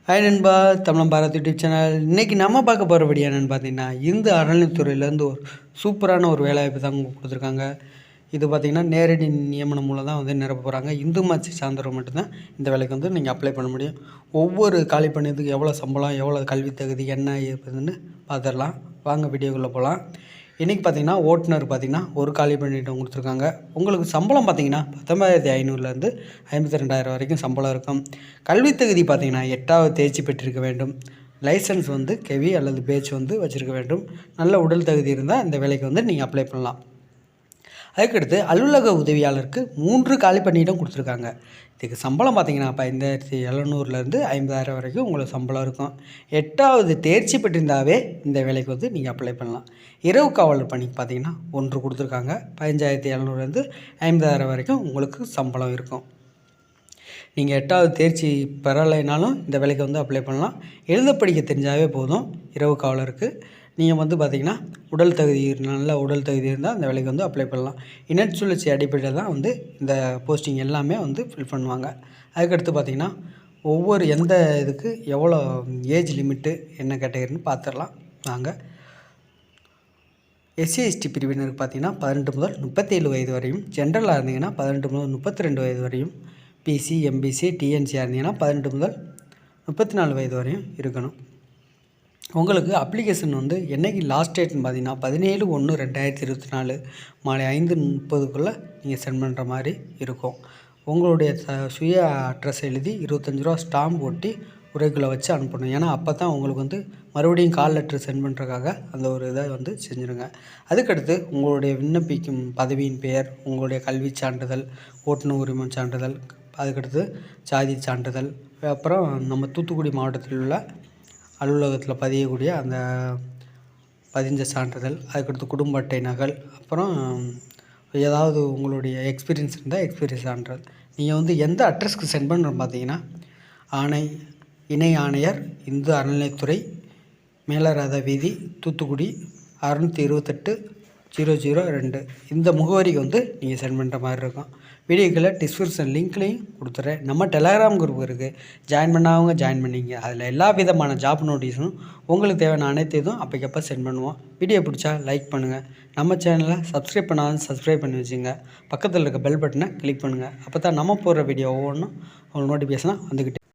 Hi நண்பா, தமிழன் Bharat YouTube channel. இன்றைக்கி நம்ம பார்க்க போகிற வீடியோ என்னென்னு பார்த்தீங்கன்னா, இந்து அறநிலைத்துறையிலேருந்து ஒரு சூப்பரான ஒரு வேலைவாய்ப்பு தான் கொடுத்துருக்காங்க. இது பார்த்திங்கன்னா நேரடி நியமனம் மூலம் தான் வந்து நிரப்ப போகிறாங்க. இந்து மதத்தை சார்ந்தவர்கள் மட்டும்தான் இந்த வேலைக்கு வந்து நீங்கள் அப்ளை பண்ண முடியும். ஒவ்வொரு காலி பணியத்துக்கு எவ்வளோ சம்பளம், எவ்வளோ கல்வி தகுதி, என்ன ஏதுன்னு பார்த்துடலாம். வாங்க வீடியோக்குள்ளே போகலாம். இன்றைக்கி பார்த்திங்கன்னா ஓட்டுநர் பார்த்திங்கன்னா ஒரு காலி பணியிடம் கொடுத்துருக்காங்க. உங்களுக்கு சம்பளம் பார்த்திங்கன்னா 19,500லேருந்து 52,000 வரைக்கும் சம்பளம் இருக்கும். கல்வி தகுதி பார்த்திங்கன்னா 8வது தேர்ச்சி பெற்றிருக்க வேண்டும். லைசன்ஸ் வந்து கெவி அல்லது பேட்ச் வந்து வச்சுருக்க வேண்டும். நல்ல உடல் தகுதி இருந்தால் இந்த வேலைக்கு வந்து நீங்கள் அப்ளை பண்ணலாம். அதுக்கடுத்து அலுவலக உதவியாளருக்கு 3 காலி பணியிடம் கொடுத்துருக்காங்க. இதுக்கு சம்பளம் பார்த்திங்கன்னா 15,700லேருந்து 50,000 வரைக்கும் உங்களுக்கு சம்பளம் இருக்கும். 8வது தேர்ச்சி பெற்றிருந்தாவே இந்த வேலைக்கு வந்து நீங்கள் அப்ளை பண்ணலாம். இரவு காவலர் பணிக்கு பார்த்திங்கன்னா 1 கொடுத்துருக்காங்க. 15,700லேருந்து 50,000 வரைக்கும் உங்களுக்கு சம்பளம் இருக்கும். நீங்கள் 8வது தேர்ச்சி பெறலைனாலும் இந்த வேலைக்கு வந்து அப்ளை பண்ணலாம். எழுத படிக்க தெரிஞ்சாவே போதும். இரவு காவலருக்கு நீங்கள் வந்து பார்த்திங்கன்னா உடல் தகுதி, நல்ல உடல் தகுதி இருந்தால் அந்த வேலைக்கு வந்து அப்ளை பண்ணலாம். இணைய சுழற்சி அடிப்படையில் தான் வந்து இந்த போஸ்டிங் எல்லாமே வந்து ஃபில் பண்ணுவாங்க. அதுக்கடுத்து பார்த்திங்கன்னா ஒவ்வொரு எந்த இதுக்கு எவ்வளோ ஏஜ் லிமிட்டு என்ன கேட்டகரின்னு பார்த்துடலாம். நாங்கள் எஸ்சி எஸ்டி பிரிவினருக்கு பார்த்திங்கன்னா 18 முதல் 37 வயது வரையும், ஜென்ரலாக இருந்தீங்கன்னா 18 முதல் 32 வயது வரையும், பிசி எம்பிசி டிஎன்சியாக இருந்தீங்கன்னா 18 முதல் 34 வயது வரையும் இருக்கணும். உங்களுக்கு அப்ளிகேஷன் வந்து என்றைக்கு லாஸ்ட் டேட்னு பார்த்தீங்கன்னா 17/1/2024 மாலை 5:30க்குள்ளே நீங்கள் சென்ட் பண்ணுற மாதிரி இருக்கும். உங்களுடைய சுய அட்ரஸ் எழுதி 25 ரூபா ஸ்டாம்ப் ஒட்டி உரைக்குள்ளே வச்சு அனுப்பணும். ஏன்னா அப்போ தான் உங்களுக்கு வந்து மறுபடியும் கால் லெட்டர் சென்ட் பண்ணுறதுக்காக அந்த ஒரு இதை வந்து செஞ்சுருங்க. அதுக்கடுத்து உங்களுடைய விண்ணப்பிக்கும் பதவியின் பெயர், உங்களுடைய கல்வி சான்றிதழ், ஓட்டுநர் உரிமை சான்றிதழ், அதுக்கடுத்து சாதி சான்றிதழ், அப்புறம் நம்ம தூத்துக்குடி மாவட்டத்தில் உள்ள அலுவலகத்தில் பதியக்கூடிய அந்த பதிஞ்ச சான்றிதழ், அதுக்கடுத்து குடும்ப அட்டை நகல், அப்புறம் ஏதாவது உங்களுடைய எக்ஸ்பீரியன்ஸ் இருந்தால் எக்ஸ்பீரியன்ஸ் சான்றிதழ். நீங்கள் வந்து எந்த அட்ரஸ்க்கு சென்ட் பண்ணுறோம் பார்த்தீங்கன்னா, இணை ஆணையர், இந்து அறநிலைத்துறை, மேலராத வீதி, தூத்துக்குடி 628-002 இந்த முகவரிக்கு வந்து நீங்கள் சென்ட் பண்ணுற மாதிரி இருக்கும். வீடியோக்களை டிஸ்கிரிப்ஷன் லிங்க்லேயும் கொடுத்துட்றேன். நம்ம டெலகிராம் குரூப் இருக்குது, ஜாயின் பண்ணாதவங்க ஜாயின் பண்ணிங்க. அதில் எல்லா விதமான ஜாப் நோட்டீஸும் உங்களுக்கு தேவையான அனைத்து இதுவும் அப்போக்கப்போ சென்ட் பண்ணுவோம். வீடியோ பிடிச்சா லைக் பண்ணுங்கள். நம்ம சேனலை சப்ஸ்கிரைப் பண்ணாலும் சப்ஸ்கிரைப் பண்ணி வச்சுங்க. பக்கத்தில் இருக்க பெல் பட்டனை கிளிக் பண்ணுங்கள். அப்போ தான் நம்ம போடுற வீடியோ ஒவ்வொன்றும் உங்களுக்கு நோட்டிஃபிகேஷனாக வந்துக்கிட்டு